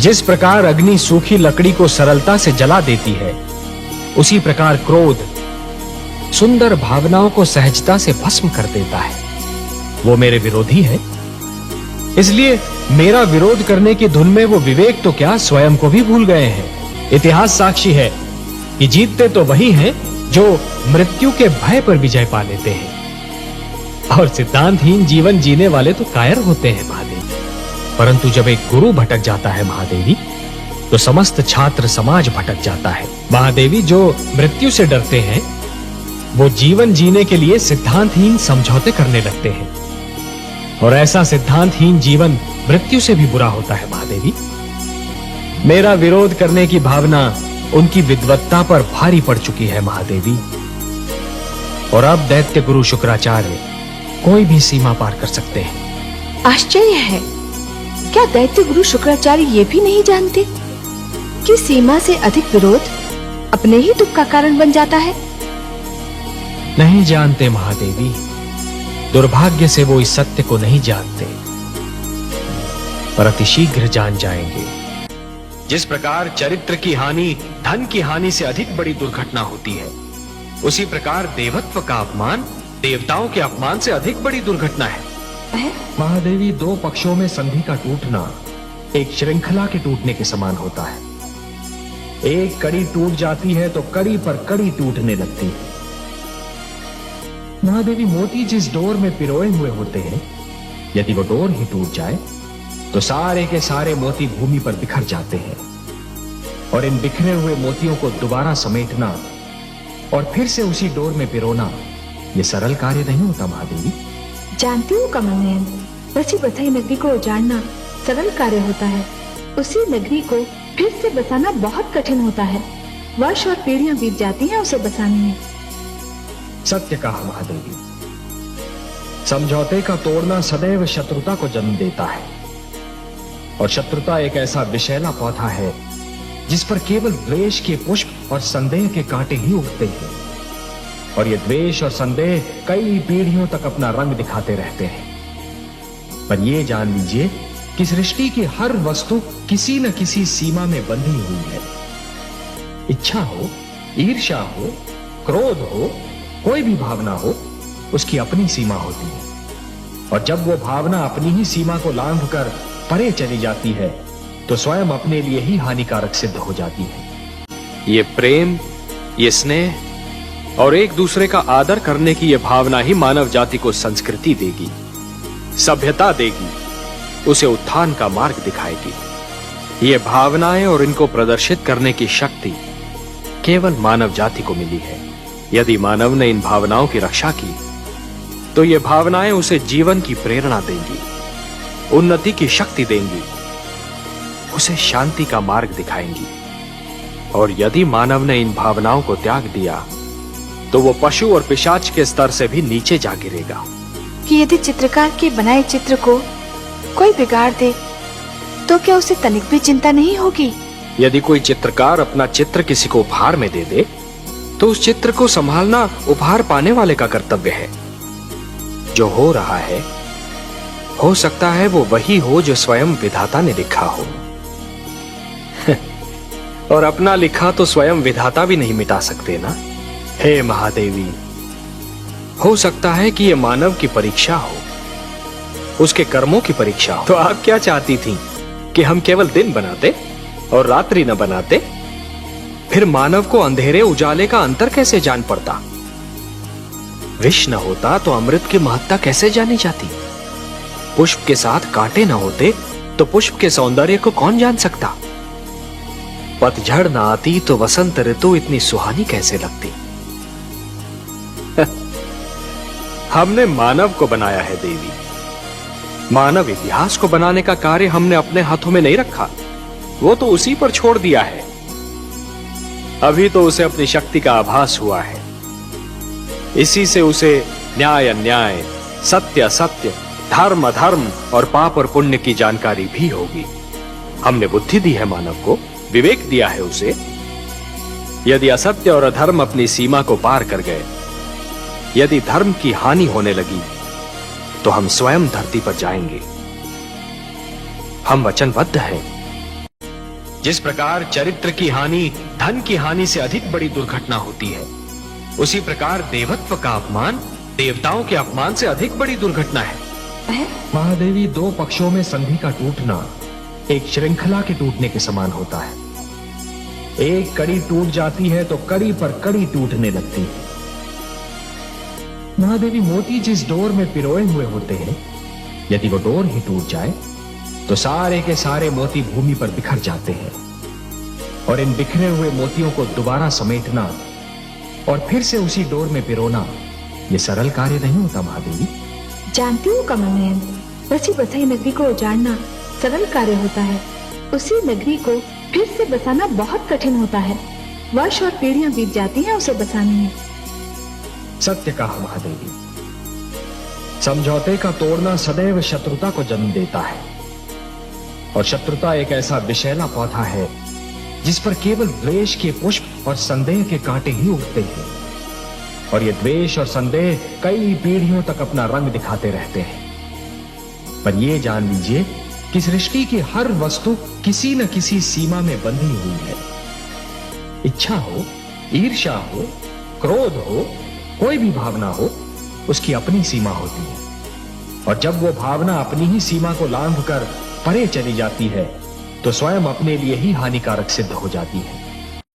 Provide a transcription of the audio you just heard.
जिस प्रकार अग्नि सूखी लकड़ी को सरलता से जला देती है, उसी प्रकार क्रोध सुंदर भावनाओं को सहजता से भस्म कर देता है। वो मेरे विरोधी है, इसलिए मेरा विरोध करने की धुन में वो विवेक तो क्या स्वयं को भी भूल गए हैं। इतिहास साक्षी है कि जीतते तो वही हैं जो मृत्यु के भय पर विजय पा लेते हैं, और सिद्धांतहीन जीवन जीने वाले तो कायर होते हैं महादेवी। परंतु जब एक गुरु भटक जाता है महादेवी, तो समस्त छात्र समाज भटक जाता है। महादेवी, जो मृत्यु से डरते हैं वो जीवन जीने के लिए सिद्धांतहीन समझौते करने लगते हैं, और ऐसा सिद्धांतहीन जीवन मृत्यु से भी बुरा होता है महादेवी। मेरा विरोध करने की भावना उनकी विद्वत्ता पर भारी पड़ चुकी है महादेवी, और अब दैत्य गुरु शुक्राचार्य कोई भी सीमा पार कर सकते हैं। आश्चर्य है, क्या दैत्य गुरु शुक्राचार्य ये भी नहीं जानते कि सीमा से अधिक विरोध अपने ही दुख का कारण बन जाता है? नहीं जानते महादेवी, दुर्भाग्य से वो इस सत्य को नहीं जानते, पर अतिशीघ्र जान जाएंगे। जिस प्रकार चरित्र की हानि धन की हानि से अधिक बड़ी दुर्घटना होती है, उसी प्रकार देवत्व का अपमान देवताओं के अपमान से अधिक बड़ी दुर्घटना है। महादेवी, दो पक्षों में संधि का टूटना एक श्रृंखला के टूटने के समान होता है। एक कड़ी टूट जाती है तो कड़ी पर कड़ी टूटने लगती है। महादेवी, मोती जिस डोर में पिरोए हुए होते हैं, यदि वो डोर ही टूट जाए तो सारे के सारे मोती भूमि पर बिखर जाते हैं, और इन बिखरे हुए मोतियों को दोबारा समेटना और फिर से उसी डोर में पिरोना यह सरल कार्य नहीं होता महादेवी। जानती हूँ कमल नयन, बची बसाई नगरी को उजाड़ना सरल कार्य होता है, उसी नगरी को फिर से बसाना बहुत कठिन होता है। वर्ष और पीढ़ियां बीत जाती हैं उसे बसाने में। सत्य कहा महादेवी, समझौते का तोड़ना सदैव शत्रुता को जन्म देता है, और शत्रुता एक ऐसा विषैला पौधा है जिस पर केवल द्वेष के पुष्प और संदेह के कांटे ही उगते हैं, और ये द्वेष और संदेह कई पीढ़ियों तक अपना रंग दिखाते रहते हैं। पर ये जान लीजिए कि सृष्टि की हर वस्तु किसी न किसी सीमा में बंधी हुई है। इच्छा हो, ईर्ष्या हो, क्रोध हो, कोई भी भावना हो, उसकी अपनी सीमा होती है, और जब वो भावना अपनी ही सीमा को लांघकर परे चली जाती है तो स्वयं अपने लिए ही हानिकारक सिद्ध हो जाती है। ये प्रेम, ये स्नेह और एक दूसरे का आदर करने की ये भावना ही मानव जाति को संस्कृति देगी, सभ्यता देगी, उसे उत्थान का मार्ग दिखाएगी। ये भावनाएं और इनको प्रदर्शित करने की शक्ति केवल मानव जाति को मिली है। यदि मानव ने इन भावनाओं की रक्षा की तो ये भावनाएं उसे जीवन की प्रेरणा देंगी, उन्नति की शक्ति देंगी, उसे शांति का मार्ग दिखाएंगी। और यदि मानव ने इन भावनाओं को त्याग दिया तो वो पशु और पिशाच के स्तर से भी नीचे जा गिरेगा। कि यदि चित्रकार के बनाए चित्र को कोई बिगाड़ दे तो क्या उसे तनिक भी चिंता नहीं होगी? यदि कोई चित्रकार अपना चित्र किसी को उपहार में दे दे तो उस चित्र को संभालना उपहार पाने वाले का कर्तव्य है। जो हो रहा है, हो सकता है वो वही हो जो स्वयं विधाता ने लिखा हो और अपना लिखा तो स्वयं विधाता भी नहीं मिटा सकते ना। हे महादेवी, हो सकता है कि ये मानव की परीक्षा हो, उसके कर्मों की परीक्षा हो। तो आप क्या चाहती थी कि हम केवल दिन बनाते और रात्रि न बनाते? फिर मानव को अंधेरे उजाले का अंतर कैसे जान पड़ता? विष न होता तो अमृत की महत्ता कैसे जानी जाती? पुष्प के साथ कांटे न होते तो पुष्प के सौंदर्य को कौन जान सकता? पतझड़ न आती तो वसंत ऋतु इतनी सुहानी कैसे लगती? हमने मानव को बनाया है देवी। मानव इतिहास को बनाने का कार्य हमने अपने हाथों में नहीं रखा, वो तो उसी पर छोड़ दिया है। अभी तो उसे अपनी शक्ति का आभास हुआ है, इसी से उसे न्याय अन्याय, सत्य असत्य, धर्म अधर्म और पाप और पुण्य की जानकारी भी होगी। हमने बुद्धि दी है मानव को, विवेक दिया है उसे। यदि असत्य और अधर्म अपनी सीमा को पार कर गए, यदि धर्म की हानि होने लगी, तो हम स्वयं धरती पर जाएंगे। हम वचनबद्ध हैं। जिस प्रकार चरित्र की हानि धन की हानि से अधिक बड़ी दुर्घटना होती है, उसी प्रकार देवत्व का अपमान देवताओं के अपमान से अधिक बड़ी दुर्घटना है। महादेवी, दो पक्षों में संधि का टूटना एक श्रृंखला के टूटने के समान होता है। एक कड़ी टूट जाती है तो कड़ी पर कड़ी टूटने लगती है। महादेवी, मोती जिस डोर में पिरोए हुए होते हैं, यदि वो डोर ही टूट जाए तो सारे के सारे मोती भूमि पर बिखर जाते हैं। और इन बिखरे हुए मोतियों को दोबारा समेटना और फिर से उसी डोर में पिरोना, यह सरल कार्य नहीं होता महादेवी। जानती हूँ कमलनयन, बची बसाई नगरी को उजाड़ना सरल कार्य होता है, उसी नगरी को फिर से बसाना बहुत कठिन होता है। वर्ष और पीढ़ियां बीत जाती हैं उसे बसाने में। सत्य कहा महादेवी। समझौते का तोड़ना सदैव शत्रुता को जन्म देता है, और शत्रुता एक ऐसा विषैला पौधा है जिस पर केवल द्वेष के पुष्प और संदेह के कांटे ही उगते हैं। और ये द्वेष और संदेह कई पीढ़ियों तक अपना रंग दिखाते रहते हैं। पर ये जान लीजिए कि सृष्टि की हर वस्तु किसी न किसी सीमा में बंधी हुई है। इच्छा हो, ईर्ष्या हो, क्रोध हो, कोई भी भावना हो, उसकी अपनी सीमा होती है। और जब वो भावना अपनी ही सीमा को लांघकर परे चली जाती है तो स्वयं अपने लिए ही हानिकारक सिद्ध हो जाती है।